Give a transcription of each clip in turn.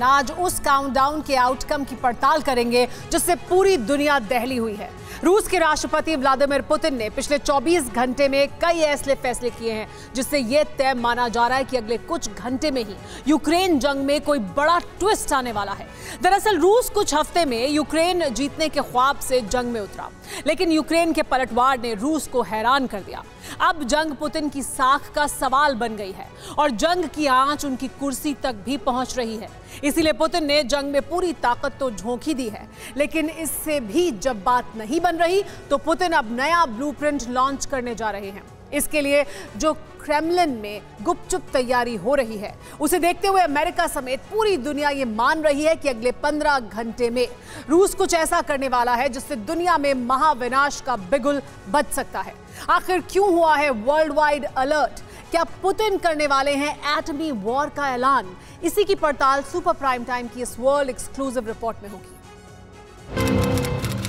आज उस काउंटडाउन के आउटकम की पड़ताल करेंगे जिससे पूरी दुनिया दहली हुई है। रूस के राष्ट्रपति व्लादिमीर पुतिन ने पिछले 24 घंटे में कई ऐसे फैसले किए हैं जिससे यह तय माना जा रहा है कि अगले कुछ घंटे में ही यूक्रेन जंग में कोई बड़ा ट्विस्ट आने वाला है। दरअसल रूस कुछ हफ्ते में यूक्रेन जीतने के ख्वाब से जंग में उतरा, लेकिन यूक्रेन के पलटवार ने रूस को हैरान कर दिया। अब जंग पुतिन की साख का सवाल बन गई है और जंग की आंच उनकी कुर्सी तक भी पहुंच रही है। इसीलिए पुतिन ने जंग में पूरी ताकत तो झोंक ही दी है, लेकिन इससे भी जब बात नहीं बन रही तो पुतिन अब नया ब्लूप्रिंट लॉन्च करने जा रहे हैं। इसके लिए जो क्रेमलिन में गुपचुप तैयारी हो रही है उसे देखते हुए अमेरिका समेत पूरी दुनिया ये मान रही है कि अगले 15 घंटे में रूस कुछ ऐसा करने वाला है जिससे दुनिया में महाविनाश का बिगुल बज सकता है। आखिर क्यों हुआ है वर्ल्ड वाइड अलर्ट? क्या पुतिन करने वाले हैं एटमी वॉर का ऐलान? इसी की पड़ताल सुपर प्राइम टाइम की इस वर्ल्ड एक्सक्लूसिव रिपोर्ट में होगी।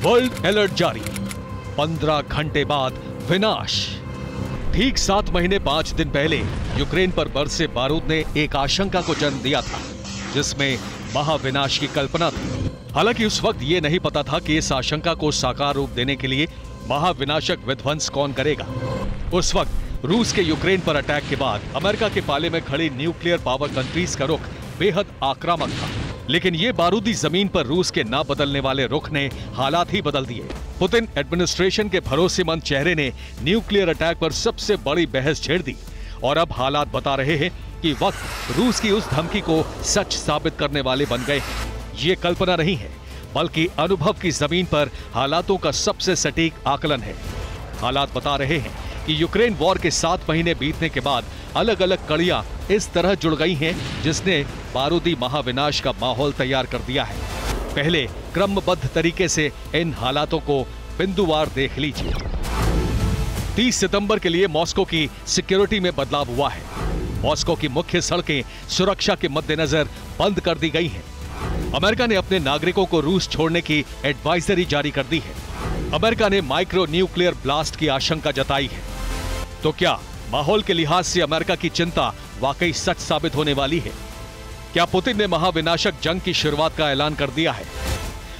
वर्ल्ड अलर्ट जारी, 15 घंटे बाद विनाश। ठीक 7 महीने 5 दिन पहले यूक्रेन पर बरसे बारूद ने एक आशंका को जन्म दिया था जिसमें महाविनाश की कल्पना थी। हालांकि उस वक्त ये नहीं पता था कि इस आशंका को साकार रूप देने के लिए महाविनाशक विध्वंस कौन करेगा। उस वक्त रूस के यूक्रेन पर अटैक के बाद अमेरिका के पाले में खड़ी न्यूक्लियर पावर कंट्रीज का रुख बेहद आक्रामक था, लेकिन ये बारूदी जमीन पर रूस के ना बदलने वाले रुख ने हालात ही बदल दिए। पुतिन एडमिनिस्ट्रेशन के भरोसेमंद चेहरे ने न्यूक्लियर अटैक पर सबसे बड़ी बहस छेड़ दी और अब हालात बता रहे हैं कि वक्त रूस की उस धमकी को सच साबित करने वाले बन गए हैं। ये कल्पना नहीं है बल्कि अनुभव की जमीन पर हालातों का सबसे सटीक आकलन है। हालात बता रहे हैं कि यूक्रेन वॉर के 7 महीने बीतने के बाद अलग अलग कड़ियां इस तरह जुड़ गई हैं जिसने बारूदी महाविनाश का माहौल तैयार कर दिया है। पहले क्रमबद्ध तरीके से इन हालातों को बिंदुवार देख लीजिए। 30 सितंबर के लिए मॉस्को की सिक्योरिटी में बदलाव हुआ है। मॉस्को की मुख्य सड़कें सुरक्षा के मद्देनजर बंद कर दी गई हैं। अमेरिका ने अपने नागरिकों को रूस छोड़ने की एडवाइजरी जारी कर दी है। अमेरिका ने माइक्रो न्यूक्लियर ब्लास्ट की आशंका जताई है। तो क्या माहौल के लिहाज से अमेरिका की चिंता वाकई सच साबित होने वाली है? क्या पुतिन ने महाविनाशक जंग की शुरुआत का ऐलान कर दिया है?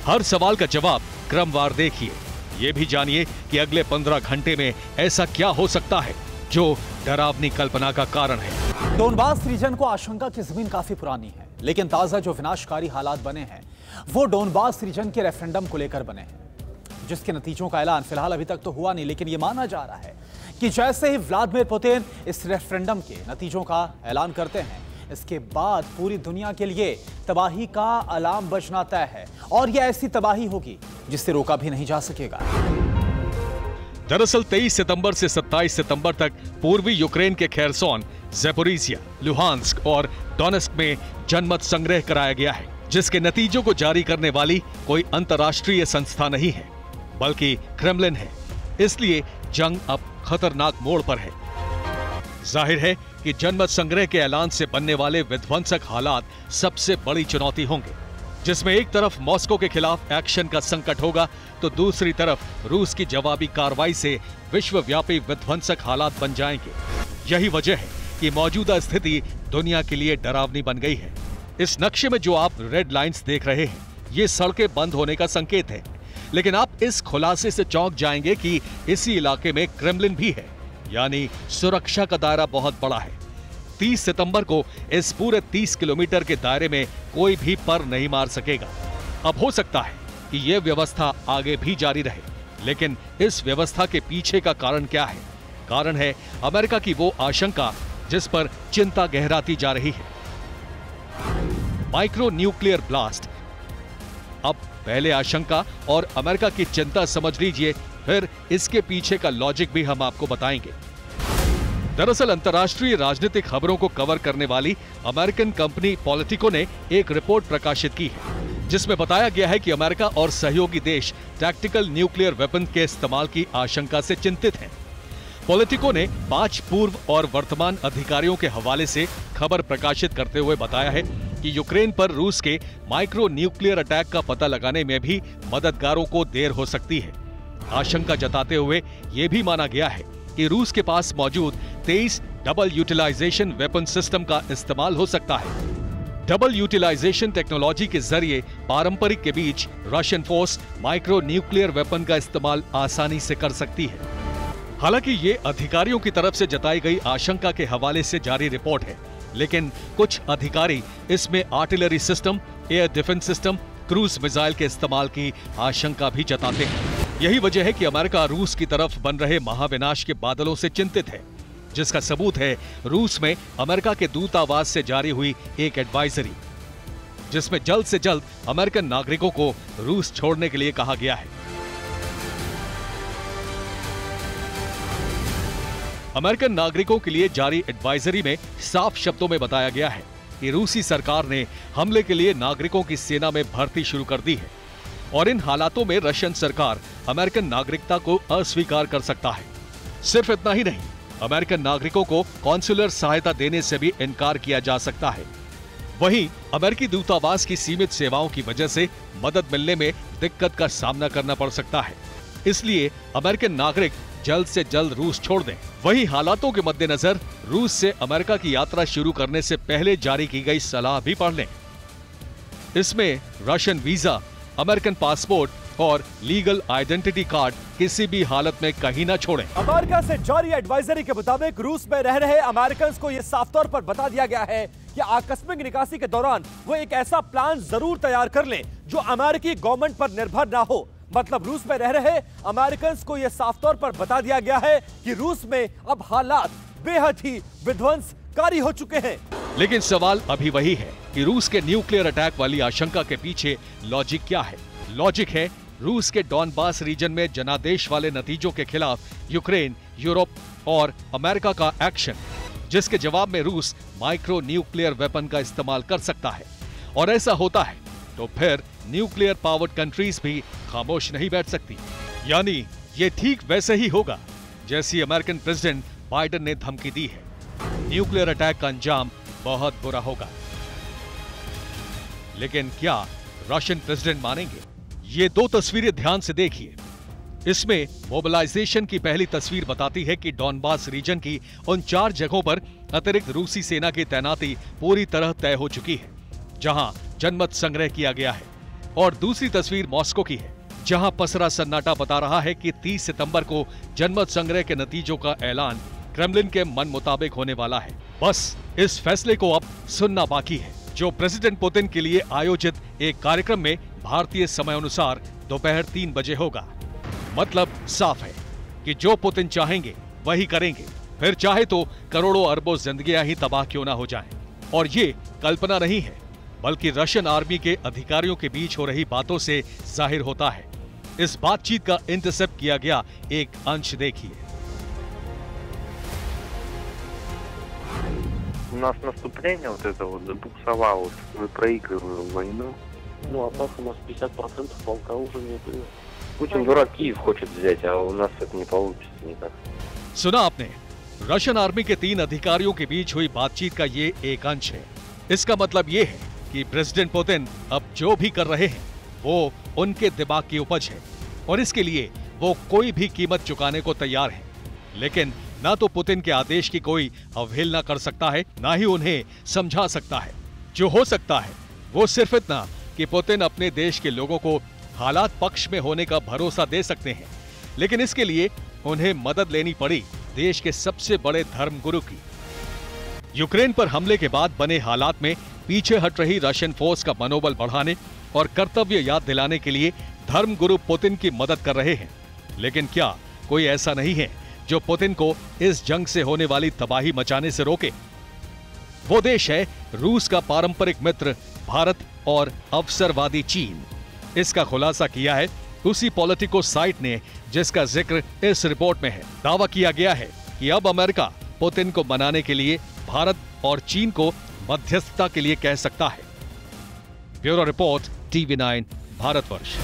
हर सवाल का जवाब क्रमवार देखिए। ये भी जानिए कि अगले 15 घंटे में ऐसा क्या हो सकता है जो डरावनी कल्पना का कारण है। डोनबास रीजन को आशंका की जमीन काफी पुरानी है, लेकिन ताजा जो विनाशकारी हालात बने हैं वो डोनबास रीजन के रेफरेंडम को लेकर बने हैं, जिसके नतीजों का ऐलान फिलहाल अभी तक तो हुआ नहीं, लेकिन यह माना जा रहा है कि जैसे ही व्लादिमीर पुतिन इस रेफरेंडम के नतीजों का ऐलान करते हैं इसके बाद पूरी दुनिया के लिए तबाही का अलार्म बजना तय है और यह ऐसी तबाही होगी जिससे रोका भी नहीं जा सकेगा। दरअसल 23 सितंबर से 27 सितंबर तक पूर्वी यूक्रेन के खेरसोन, ज़ैपोरिज़िया, लुहांस्क और डोनेस्क में जनमत संग्रह कराया गया है, जिसके नतीजों को जारी करने वाली कोई अंतर्राष्ट्रीय संस्था नहीं है बल्कि क्रेमलिन है। इसलिए जंग अब खतरनाक मोड़ पर है। जाहिर है कि जनमत संग्रह के ऐलान से बनने वाले विध्वंसक हालात सबसे बड़ी चुनौती होंगे, जिसमें एक तरफ मॉस्को के खिलाफ एक्शन का संकट होगा तो दूसरी तरफ रूस की जवाबी कार्रवाई से विश्वव्यापी विध्वंसक हालात बन जाएंगे। यही वजह है कि मौजूदा स्थिति दुनिया के लिए डरावनी बन गई है। इस नक्शे में जो आप रेड लाइंस देख रहे हैं ये सड़कें बंद होने का संकेत है, लेकिन आप इस खुलासे से चौंक जाएंगे कि इसी इलाके में क्रेमलिन भी है, यानी सुरक्षा का दायरा बहुत बड़ा है। 30 सितंबर को इस पूरे 30 किलोमीटर के दायरे में कोई भी पर नहीं मार सकेगा। अब हो सकता है कि यह व्यवस्था आगे भी जारी रहे, लेकिन इस व्यवस्था के पीछे का कारण क्या है? कारण है अमेरिका की वो आशंका जिस पर चिंता गहराती जा रही है, माइक्रो न्यूक्लियर ब्लास्ट। अब पहले आशंका और अमेरिका की चिंता समझ लीजिए, फिर इसके पीछे का लॉजिक भी हम आपको बताएंगे। दरअसल अंतर्राष्ट्रीय राजनीतिक खबरों को कवर करने वाली अमेरिकन कंपनी पॉलिटिको ने एक रिपोर्ट प्रकाशित की है जिसमें बताया गया है कि अमेरिका और सहयोगी देश टैक्टिकल न्यूक्लियर वेपन के इस्तेमाल की आशंका से चिंतित हैं। पॉलिटिको ने 5 पूर्व और वर्तमान अधिकारियों के हवाले से खबर प्रकाशित करते हुए बताया है कि यूक्रेन पर रूस के माइक्रो न्यूक्लियर अटैक का पता लगाने में भी मददगारों को देर हो सकती है। आशंका जताते हुए यह भी माना गया है कि रूस के पास मौजूद 23 डबल यूटिलाइजेशन वेपन सिस्टम का इस्तेमाल हो सकता है। डबल यूटिलाइजेशन टेक्नोलॉजी के जरिए पारंपरिक के बीच Russian force micro nuclear weapon का इस्तेमाल आसानी से कर सकती है। हालांकि ये अधिकारियों की तरफ से जताई गई आशंका के हवाले से जारी रिपोर्ट है, लेकिन कुछ अधिकारी इसमें artillery system, air defence system, cruise missile के इस्तेमाल की आशंका भी जताते हैं। यही वजह है कि अमेरिका रूस की तरफ बन रहे महाविनाश के बादलों से चिंतित है, जिसका सबूत है रूस में अमेरिका के दूतावास से जारी हुई एक एडवाइजरी, जिसमें जल्द से जल्द अमेरिकन नागरिकों को रूस छोड़ने के लिए कहा गया है। अमेरिकन नागरिकों के लिए जारी एडवाइजरी में साफ शब्दों में बताया गया है कि रूसी सरकार ने हमले के लिए नागरिकों की सेना में भर्ती शुरू कर दी है और इन हालातों में रशियन सरकार अमेरिकन नागरिकता को अस्वीकार कर सकता है। सिर्फ इतना ही नहीं, अमेरिकन नागरिकों को कॉन्सुलर सहायता देने से भी इनकार किया जा सकता है। वहीं अमेरिकी दूतावास की सीमित सेवाओं की वजह से मदद मिलने में दिक्कत का सामना करना पड़ सकता है। इसलिए अमेरिकन नागरिक जल्द से जल्द रूस छोड़ दें। वहीं हालातों के मद्देनजर रूस से अमेरिका की यात्रा शुरू करने से पहले जारी की गई सलाह भी पढ़ लें। इसमें रशियन वीजा, अमेरिकन पासपोर्ट और लीगल आइडेंटिटी कार्ड किसी भी हालत में कहीं ना छोड़ें। अमेरिका से जारी एडवाइजरी के मुताबिक रूस में रह रहे अमेरिकन को यह साफ तौर पर बता दिया गया है कि आकस्मिक निकासी के दौरान वो एक ऐसा प्लान जरूर तैयार कर लें जो अमेरिकी गवर्नमेंट पर निर्भर ना हो। मतलब रूस में रह रहे अमेरिकन को यह साफ तौर पर बता दिया गया है कि रूस में अब हालात बेहद ही विध्वंसकारी हो चुके हैं। लेकिन सवाल अभी वही है कि रूस के न्यूक्लियर अटैक वाली आशंका के पीछे लॉजिक क्या है? लॉजिक है रूस के डॉनबास रीजन में जनादेश वाले नतीजों के खिलाफ यूक्रेन, यूरोप और अमेरिका का एक्शन, जिसके जवाब में रूस माइक्रो न्यूक्लियर वेपन का इस्तेमाल कर सकता है। और ऐसा होता है तो फिर न्यूक्लियर पावर्ड कंट्रीज भी खामोश नहीं बैठ सकती। यानी ये ठीक वैसे ही होगा जैसी अमेरिकन प्रेसिडेंट बाइडेन ने धमकी दी है। न्यूक्लियर अटैक का अंजाम बहुत बुरा होगा। लेकिन क्या रशियन प्रेसिडेंट मानेंगे? ये दो तस्वीरें ध्यान से देखिए। इसमें मोबिलाइजेशन की पहली तस्वीर बताती है कि डॉनबास रीजन की उन 4 जगहों पर अतिरिक्त रूसी सेना की तैनाती पूरी तरह तय हो चुकी है, जहां जनमत संग्रह किया गया है। और दूसरी तस्वीर मॉस्को की है, जहां पसरा सन्नाटा बता रहा है कि 30 सितंबर को जनमत संग्रह के नतीजों का ऐलान क्रेमलिन के मन मुताबिक होने वाला है। बस इस फैसले को अब सुनना बाकी है, जो प्रेसिडेंट पुतिन के लिए आयोजित एक कार्यक्रम में भारतीय समय अनुसार दोपहर 3 बजे होगा। मतलब साफ है कि जो पुतिन चाहेंगे वही करेंगे, फिर चाहे तो करोड़ों अरबों जिंदगियां ही तबाह क्यों ना हो जाएं। और ये कल्पना नहीं है, बल्कि रशियन आर्मी के अधिकारियों के बीच हो रही बातों से जाहिर होता है। इस बातचीत का इंटरसेप्ट किया गया एक अंश देखिए। У нас наступление вот это вот забуксовалось, мы проигрываем войну. Ну, а так у нас 50% полка уже не было. Путин дурак Киев хочет взять, а у нас это не получится никак. सुना आपने, रशियन आर्मी के 3 अधिकारियों के बीच हुई बातचीत का ये एक अंश है। इसका मतलब ये है कि प्रेसिडेंट पुतिन अब जो भी कर रहे हैं वो उनके दिमाग की उपज है और इसके लिए वो कोई भी कीमत चुकाने को तैयार है। लेकिन ना तो पुतिन के आदेश की कोई अवहेलना कर सकता है, ना ही उन्हें समझा सकता है। जो हो सकता है वो सिर्फ इतना कि पुतिन अपने देश के लोगों को हालात पक्ष में होने का भरोसा दे सकते हैं, लेकिन इसके लिए उन्हें मदद लेनी पड़ी देश के सबसे बड़े धर्मगुरु की। यूक्रेन पर हमले के बाद बने हालात में पीछे हट रही रशियन फोर्स का मनोबल बढ़ाने और कर्तव्य याद दिलाने के लिए धर्मगुरु पुतिन की मदद कर रहे हैं। लेकिन क्या कोई ऐसा नहीं है जो पुतिन को इस जंग से होने वाली तबाही मचाने से रोके? वो देश है रूस का पारंपरिक मित्र भारत और अवसरवादी चीन। इसका खुलासा किया है उसी पॉलिटिको साइट ने जिसका जिक्र इस रिपोर्ट में है। दावा किया गया है कि अब अमेरिका पुतिन को मनाने के लिए भारत और चीन को मध्यस्थता के लिए कह सकता है। Bureau report, TV9 Bharatvarsh.